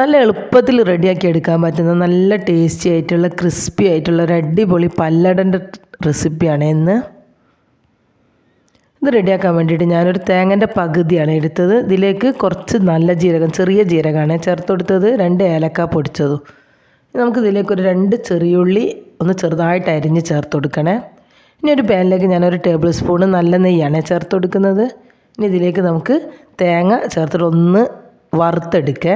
നല്ല എളുപ്പത്തിൽ റെഡിയാക്കി എടുക്കാൻ പറ്റുന്ന നല്ല ടേസ്റ്റി ആയിട്ടുള്ള ക്രിസ്പി ആയിട്ടുള്ള ഒരു അടിപൊളി പല്ലടൻ്റെ റെസിപ്പിയാണ് ഇന്ന്. ഇത് റെഡിയാക്കാൻ വേണ്ടിയിട്ട് ഞാനൊരു തേങ്ങൻ്റെ പകുതിയാണ് എടുത്തത്. ഇതിലേക്ക് കുറച്ച് നല്ല ജീരകം, ചെറിയ ജീരകമാണ് ചേർത്ത് കൊടുത്തത്, 2 ഏലക്ക പൊടിച്ചതും. നമുക്ക് ഇതിലേക്ക് ഒരു 2 ചെറിയുള്ളി ഒന്ന് ചെറുതായിട്ട് അരിഞ്ഞ് ചേർത്ത് കൊടുക്കണേ. ഇനി ഒരു പാനിലേക്ക് ഞാനൊരു ടേബിൾ സ്പൂൺ നല്ല നെയ്യാണ് ചേർത്ത് കൊടുക്കുന്നത്. ഇനി ഇതിലേക്ക് നമുക്ക് തേങ്ങ ചേർത്തിട്ട് ഒന്ന് വറുത്തെടുക്കുക.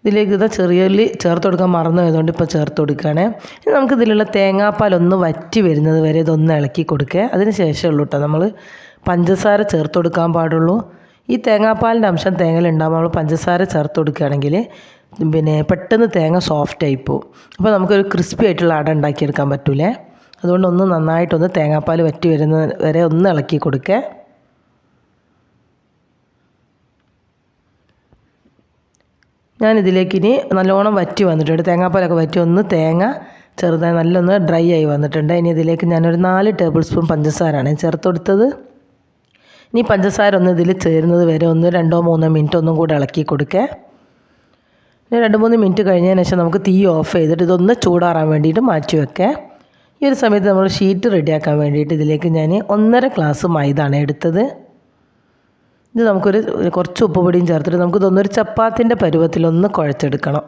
ഇതിലേക്ക് ചെറിയ ഉള്ളി ചേർത്ത് കൊടുക്കാൻ മറന്നു പോയതുകൊണ്ട് ഇപ്പോൾ ചേർത്ത് കൊടുക്കുകയാണ്. ഇനി നമുക്ക് ഇതിലുള്ള തേങ്ങാപ്പാൽ ഒന്ന് വറ്റി വരുന്നത് വരെ ഇതൊന്ന് ഇളക്കി കൊടുക്കുക. അതിന് ശേഷമുള്ളൂ കേട്ടോ നമ്മൾ പഞ്ചസാര ചേർത്ത് കൊടുക്കാൻ പാടുള്ളൂ. ഈ തേങ്ങാപ്പാലിൻ്റെ അംശം തേങ്ങയിലുണ്ടാകുമ്പോൾ നമ്മൾ പഞ്ചസാര ചേർത്ത് കൊടുക്കുകയാണെങ്കിൽ പെട്ടെന്ന് തേങ്ങ സോഫ്റ്റ് ആയി പോകും. അപ്പോൾ നമുക്കൊരു ക്രിസ്പി ആയിട്ടുള്ള അട ഉണ്ടാക്കിയെടുക്കാൻ പറ്റൂലേ. അതുകൊണ്ട് ഒന്ന് നന്നായിട്ടൊന്ന് തേങ്ങാപ്പാൽ വറ്റി വരുന്നത് വരെ ഒന്ന് ഇളക്കി കൊടുക്കുക. ഞാനിതിലേക്ക് ഇനി നല്ലോണം വറ്റി വന്നിട്ടുണ്ട്, തേങ്ങാപ്പാലൊക്കെ വറ്റി ഒന്ന് തേങ്ങ ചെറുതായി നല്ലൊന്ന് ഡ്രൈ ആയി വന്നിട്ടുണ്ട്. ഇനി ഇതിലേക്ക് ഞാനൊരു 4 ടേബിൾ സ്പൂൺ പഞ്ചസാരയാണ് ചേർത്ത് കൊടുത്തത്. ഇനി പഞ്ചസാര ഒന്ന് ഇതിൽ ചേരുന്നത് വരെ ഒന്ന് 2-3 മിനിറ്റ് ഒന്നും കൂടെ ഇളക്കി കൊടുക്കുക. ഇനി 2-3 മിനിറ്റ് കഴിഞ്ഞതിന് ശേഷം നമുക്ക് തീ ഓഫ് ചെയ്തിട്ട് ഇതൊന്ന് ചൂടാറാൻ വേണ്ടിയിട്ട് മാറ്റി വെക്കുക. ഈ ഒരു സമയത്ത് നമ്മൾ ഷീറ്റ് റെഡിയാക്കാൻ വേണ്ടിയിട്ട് ഇതിലേക്ക് ഞാൻ 1.5 ഗ്ലാസ് മൈദാണ് എടുത്തത്. ഇത് നമുക്കൊരു കുറച്ച് ഉപ്പ് പൊടിയും ചേർത്തിട്ട് നമുക്കിതൊന്നൊരു ചപ്പാത്തിൻ്റെ പരുവത്തിലൊന്ന് കുഴച്ചെടുക്കണം.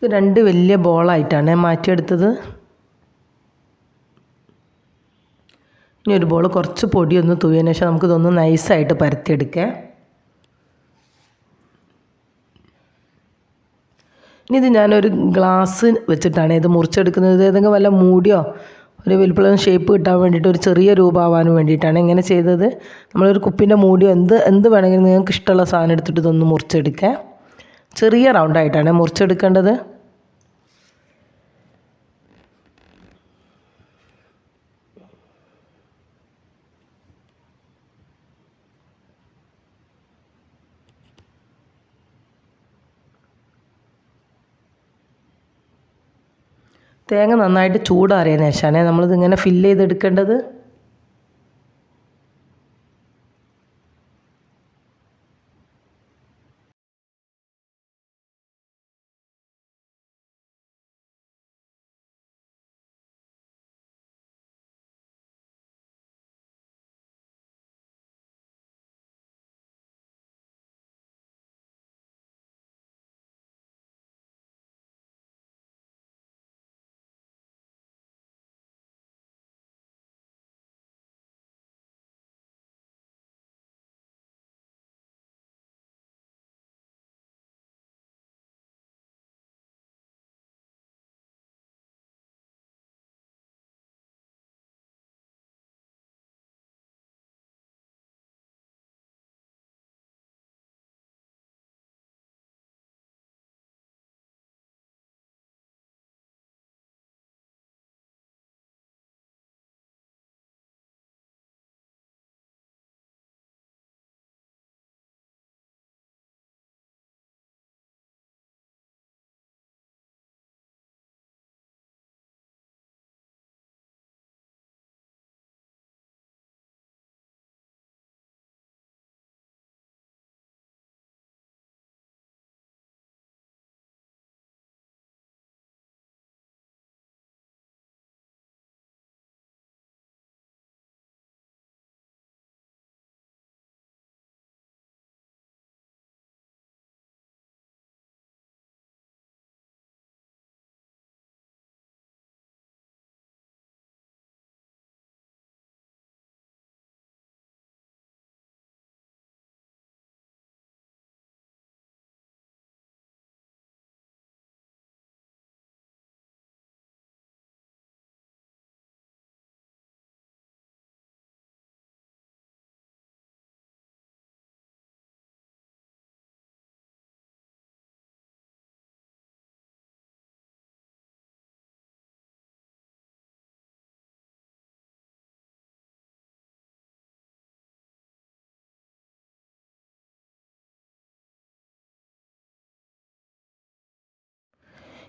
ഇത് 2 വലിയ ബോളായിട്ടാണ് മാറ്റിയെടുത്തത്. ഇനി ഒരു ബോൾ കുറച്ച് പൊടിയൊന്ന് തൂവിയതിന് ശേഷം നമുക്കിതൊന്ന് നൈസായിട്ട് പരത്തിയെടുക്കുക. ഇനി ഇത് ഞാനൊരു ഗ്ലാസ് വെച്ചിട്ടാണ് ഇത് മുറിച്ചെടുക്കുന്നത്. ഏതെങ്കിലും വല്ല മൂടിയോ ഒരു വലിപ്പമുള്ള ഷേപ്പ് കിട്ടാൻ വേണ്ടിയിട്ട് ഒരു ചെറിയ രൂപമാവാൻ വേണ്ടിയിട്ടാണ് ഇങ്ങനെ ചെയ്തത്. നമ്മളൊരു കുപ്പിൻ്റെ മൂടിയോ എന്ത് വേണമെങ്കിലും നിങ്ങൾക്ക് ഇഷ്ടമുള്ള സാധനം എടുത്തിട്ട് ഇതൊന്ന് മുറിച്ചെടുക്കുക. ചെറിയ റൗണ്ടായിട്ടാണ് മുറിച്ചെടുക്കേണ്ടത്. തേങ്ങ നന്നായിട്ട് ചൂടാറിയതിന് ശേഷമാണ് നമ്മളിതിങ്ങനെ ഫില്ല് ചെയ്തെടുക്കേണ്ടത്.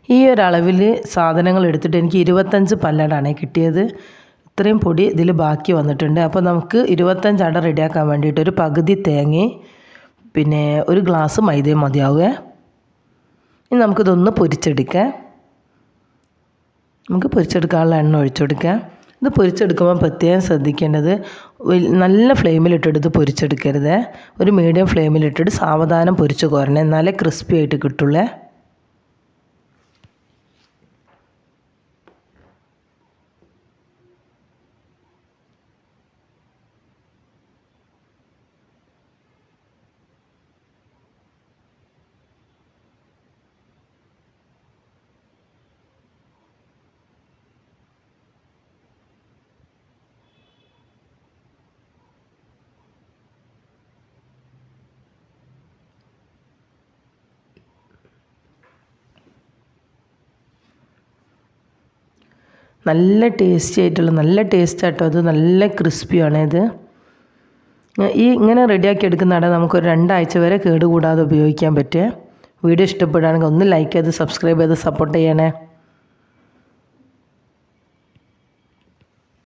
ഈ ഒരളവിൽ സാധനങ്ങൾ എടുത്തിട്ട് എനിക്ക് 25 പല്ലടാണ് കിട്ടിയത്. ഇത്രയും പൊടി ഇതിൽ ബാക്കി വന്നിട്ടുണ്ട്. അപ്പോൾ നമുക്ക് 25 അട റെഡിയാക്കാൻ വേണ്ടിയിട്ട് ഒരു പകുതി തേങ്ങയും പിന്നെ ഒരു ഗ്ലാസ് മൈദയും മതിയാവുക. ഇനി നമുക്കിതൊന്ന് പൊരിച്ചെടുക്കാം. നമുക്ക് പൊരിച്ചെടുക്കാനുള്ള എണ്ണ ഒഴിച്ചെടുക്കാം. ഇത് പൊരിച്ചെടുക്കുമ്പോൾ പ്രത്യേകം ശ്രദ്ധിക്കേണ്ടത് നല്ല ഫ്ലെയിമിലിട്ടിട്ട് ഇത് പൊരിച്ചെടുക്കരുത്. ഒരു മീഡിയം ഫ്ലെയിമിലിട്ടിട്ട് സാവധാനം പൊരിച്ച് കോരണം, എന്നാലേ ക്രിസ്പി ആയിട്ട് കിട്ടുള്ളൂ. നല്ല ടേസ്റ്റി ആയിട്ടുള്ള നല്ല ടേസ്റ്റ് ആട്ടോ അത്, നല്ല ക്രിസ്പിയാണ് ഇത്. ഇങ്ങനെ റെഡിയാക്കി എടുക്കുന്ന അട നമുക്കൊരു 2 ആഴ്ച വരെ കേടുകൂടാതെ ഉപയോഗിക്കാൻ പറ്റും. വീഡിയോ ഇഷ്ടപ്പെടുകയാണെങ്കിൽ ഒന്ന് ലൈക്ക് ചെയ്ത് സബ്സ്ക്രൈബ് ചെയ്ത് സപ്പോർട്ട് ചെയ്യണേ.